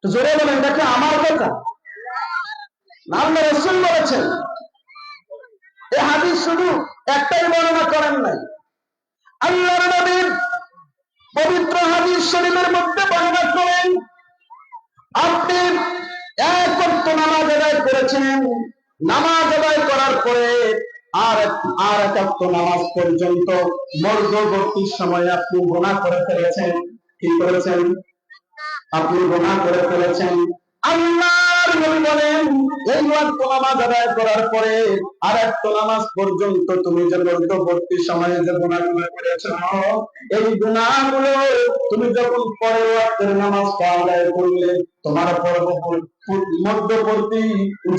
তো জোরে বলেন, এটা কি আমার কথা না আল্লাহ রাসূল বলেছেন? এই হাদিস শুধু একটাই বর্ণনা করেন নাই, আল্লাহর নবী পবিত্র হাদিস শরীফের মধ্যে বর্ণনা করেন, আপনি এক ওয়াক্ত নামাজ আদায় করেছেন, নামাজ আদায় করার পরে আর এক ওয়াক্ত নামাজ পর্যন্ত মধ্যবর্তী সময়ে আপনি গুনাহ করে ফেলেছেন। কি করেছেন? আপনি গুনাহ করে ফেলেছেন। আল্লাহর নবী বলেন, এই ওয়াক্ত নামাজ আদায় করার পরে আর একটা নামাজ পর্যন্ত তুমি যে মধ্যবর্তী সময়ে যে গুনাহগুলো করেছো, এই গুনাহগুলো তুমি যখন পরের ওয়াক্তের নামাজ আদায় করলে, তোমার মধ্যবর্তী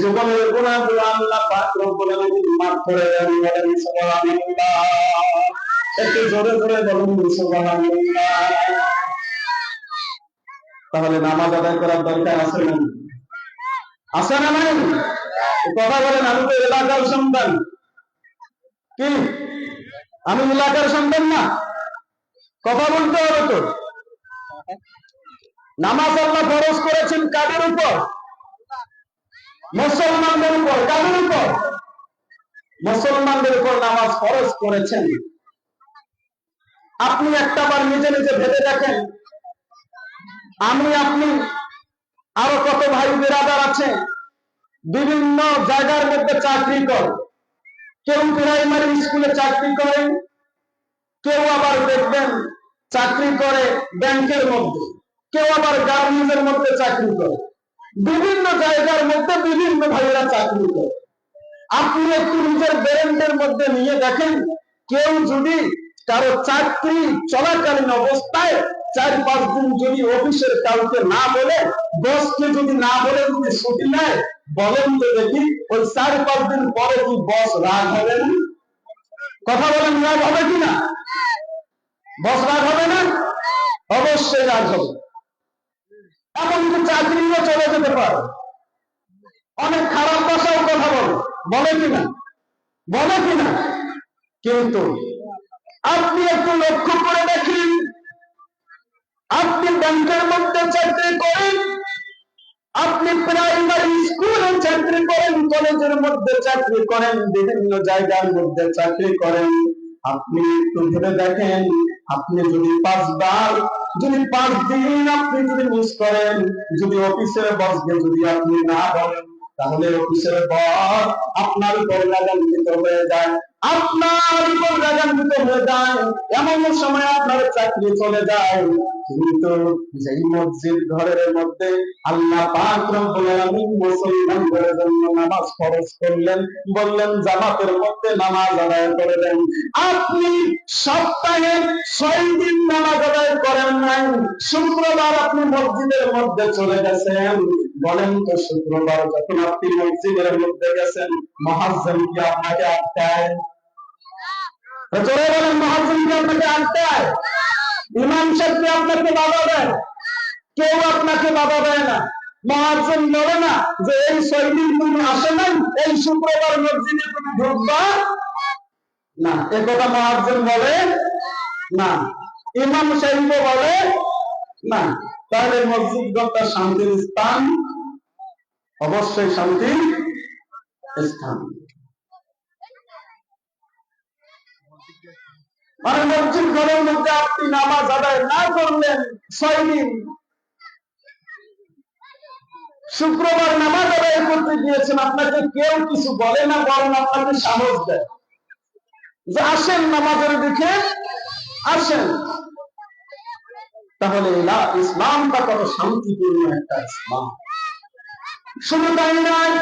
জীবনের গুনাহগুলো আল্লাহ পাক রব্বুল আলামিন মাফ করে দেন। বলেন সুবহানাল্লাহ। একটু জোরে জোরে বলুন সুবহানাল্লাহ। তাহলে নামাজ আদায় করার দরকার আছে না? আছে না নাই? কথা বলেন। আমি তো এলাকার সন্তান। কি আমি এলাকার সন্তান না? কথা বলতে হবে তো। নামাজ আল্লাহ ফরজ করেছেন কাদের উপর? মুসলমানদের উপর। কাদের উপর? মুসলমানদের উপর নামাজ ফরজ করেছেন। আপনি একটাবার নিজে নিজে ভেবে দেখেন, আমি আপনি আরো কত ভাই বিরাদার আছে বিভিন্ন জায়গার মধ্যে চাকরি করে, কেউ প্রাইমারি স্কুলে চাকরি করে, কেউ আবার দেখবেন চাকরি করে ব্যাংকের মধ্যে, কেউ আবার গার্মেন্টসের মধ্যে চাকরি করে, বিভিন্ন জায়গার মধ্যে বিভিন্ন ভাইয়েরা চাকরি করে। আপনি একটু নিজের ব্রেনের মধ্যে নিয়ে দেখেন, কেউ যদি কারো চাকরি চলাকালীন অবস্থায় 4-5 দিন যদি অফিসের কাউকে না বলে, বসকে যদি না বলে যদি ছুটি নেয়, বলেন তো দেখি ওই 4-5 দিন পরে কি বস রাগ হবে না? কথা বলেন, রাগ হবে কিনা? বস রাগ হবে না? অবশ্যই রাগ হবে। এমনকি চাকরিও চলে যেতে পারে, অনেক খারাপ ভাষাও কথা বলে কিনা? বলে কিনা? কিন্তু আপনি একটু লক্ষ্য করে দেখেন, আপনি ব্যাংকের মধ্যে চাকরি করেন, আপনি প্রাইমারি স্কুলে চাকরি করেন, কলেজের মধ্যে চাকরি করেন, বিভিন্ন জায়গার মধ্যে চাকরি করেন, আপনি একটু ভেবে দেখেন, আপনি যদি 5 দিন আপনি যদি মিস করেন, যদি অফিসের বসকে যদি আপনি না বলেন, তাহলে অফিসের বস আপনার উপর রাগান্বিত হয়ে যায়, আপনার উপর রাগান্বিত হয়ে যায়, এমন সময় আপনার চাকরি চলে যায়। কিন্তু যেই মসজিদ ঘরের মধ্যে আল্লাহ পাক রব্বুল আলামিন মুসলমানদের জন্য নামাজ ফরজ করলেন, বললেন জামাতের মধ্যে নামাজ আদায় করে দেন, আপনি সপ্তাহে 6 দিন নামাজ আদায় করেন নাই, শুক্রবার আপনি মসজিদের মধ্যে চলে গেছেন, বলেন তো শুক্রবার যখন আপনি মসজিদের মধ্যে গেছেন, মুয়াজ্জিন কি আপনাকে আটকায়? চলে বলেন, মুয়াজ্জিন কি আপনাকে আটকায়? ইমাম সাহেব কি আপনাকে বাধা দেয়? কেউ আপনাকে বাধা দেয় না। মুয়াজ্জিন বলে না যে এই 6 দিন তুমি আসো নাই, এই শুক্রবার মসজিদে তুমি ঢুকবা না, এ কথা মুয়াজ্জিন বলে না, ইমাম সাহেব বলে না। তাহলে মসজিদ ঘরটা শান্তির স্থান? অবশ্যই শান্তির স্থান। মানে মসজিদ ঘরের মধ্যে আপনি নামাজ আদায় না করলেন 6 দিন, শুক্রবার নামাজ আদায় করতে গিয়েছেন, আপনাকে কেউ কিছু বলে না, বরং আপনাকে সাহস দেয় যে আসেন নামাজের দিকে আসেন। তাহলে ইসলামটা কত শান্তিপূর্ণ একটা ইসলাম। শুধু তাই নয়,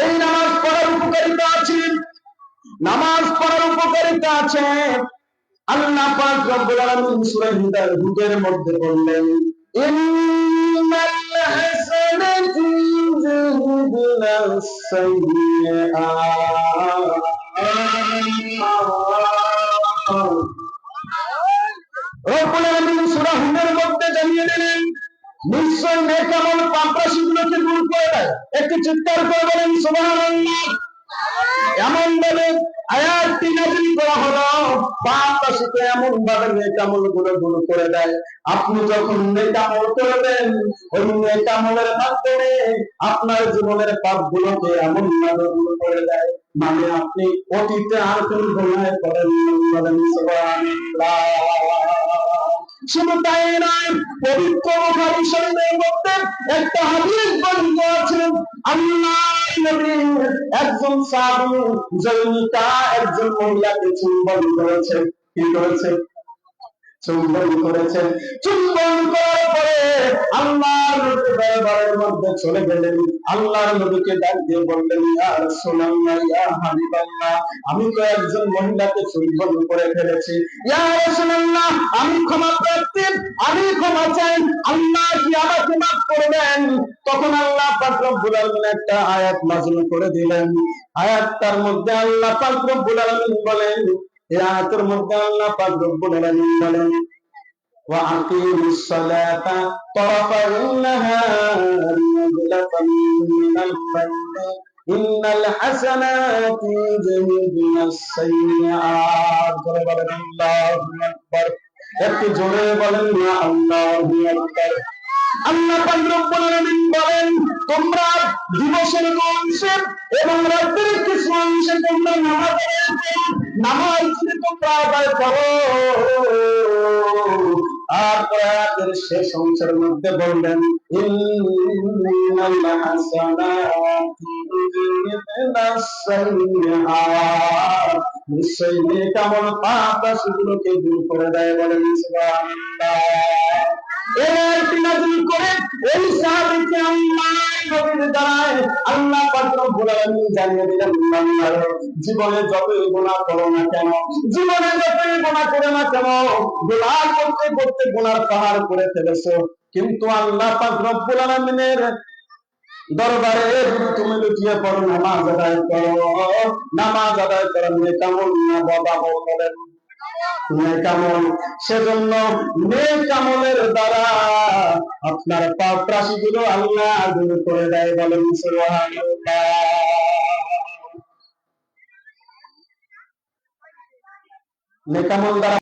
এই নামাজ পড়ার উপকারিতা আছে, নামাজ পড়ার উপকারিতা আছে। আল্লাহ পাক রব্বুল আলামিন সূরা হুদের মধ্যে বললেন, ইন্নাল হাসানাতি ইউযহিবুনাস সাইয়্যাত। রব্বুল আলামিন সূরা হুদের মধ্যে জানিয়ে দিলেন, নিশ্চয় নেক আমল পাপ রাশিগুলোকে দূর করে দেয়। একটু চিৎকার করে বলেন সুবহানাল্লাহ। এমন ভাবে আয়াতটি নাযিল করা হলো, পাপ রাশিকে এমন ভাবে নেক আমল গুলো দূর করে দেয়। আপনি যখন নেক আমল করবেন, ওই নেক আমলের মাধ্যমে আপনার জীবনের পাপ গুলোকে এমন ভাবে দূর করে দেয়, মানে আপনি অতীতে আর কোন গুনাহ করেন সুবহানাল্লাহ। শুধু তাই নয়, পবিত্র বুখারী শরীফের মধ্যে একটা হাদিস বর্ণিত আছে, আল্লাহর নবী একজন সাহাবী জনৈকা একজন মহিলাকে চুম্বন করেছে। কি করেছে? চুম্বন করেছেন। চুম্বন করার পরে আল্লাহর নবী দরবারের মধ্যে চলে গেলেন। আল্লাহর নবীকে ডাক দিয়ে বললেন, ইয়া রাসূলুল্লাহ, ইয়া হাবিবাল্লাহ, আমি তো একজন মহিলাকে চুম্বন করে ফেলেছি। ইয়া রাসূলুল্লাহ, আমি ক্ষমা প্রার্থী, আমি ক্ষমা চাই, আল্লাহ কি আমাকে মাফ করবেন? তখন আল্লাহ পাক রব্বুল আলামিন একটা আয়াত নাযিল করে দিলেন। আয়াতটার মধ্যে আল্লাহ পাক রব্বুল আলামিন বলেন, এই আয়াতের মধ্যে আল্লাহ পাক রব্বুল আলামিন বলেন, ওয়া আকিমুস সালাতা তারাফান নাহারি ওয়াজলাফান মিনাল লাইলি ইন্নাল হাসানাতি ইউযহিবুনাস সাইয়্যাত। জোরে বলেন আল্লাহু আকবার। একটু জোরে বলেন না আল্লাহু আকবার। আল্লাহ পাক রব্বুল আলামিন বলেন, তোমরা দিবসের অংশে এবং রাতের কিছু অংশে তোমরা নামাজ তোমরা আদায় করো। আর আয়াতের শেষ অংশের মধ্যে বললেন, ইন্নাল হাসানাতি ইউযহিবুনাস সাইয়্যাত, নিশ্চয়ই নেক আমল পাপ রাশিগুলোকে দূর করে দেয়। বলেন সুবহানাল্লাহ। এই সাহাবীকে আল্লাহর নবীর দ্বারায় আল্লাহ পাক রব্বুল আলামিন জানিয়ে দিলেন, জীবনে যতই গুনাহ করো না কেন, জীবনে যতই গুনাহ করো না কেন, গুনাহ করতে করতে গুনার পাহাড় করে ফেলেছো, কিন্তু আল্লাহ পাক রব্বুল আলামিনের দরবারে তুমি লুটিয়ে পড়ো, নামাজ আদায় করো। নামাজ আদায় করো নেক আমল না বদ আমল? বলেন নেক আমল। সেজন্য নেক আমলের দ্বারা আপনার পাপ রাশিগুলো আল্লাহ দূর করে দেয়। বলেন সুবহানাল্লাহ। নেক আমল দ্বারা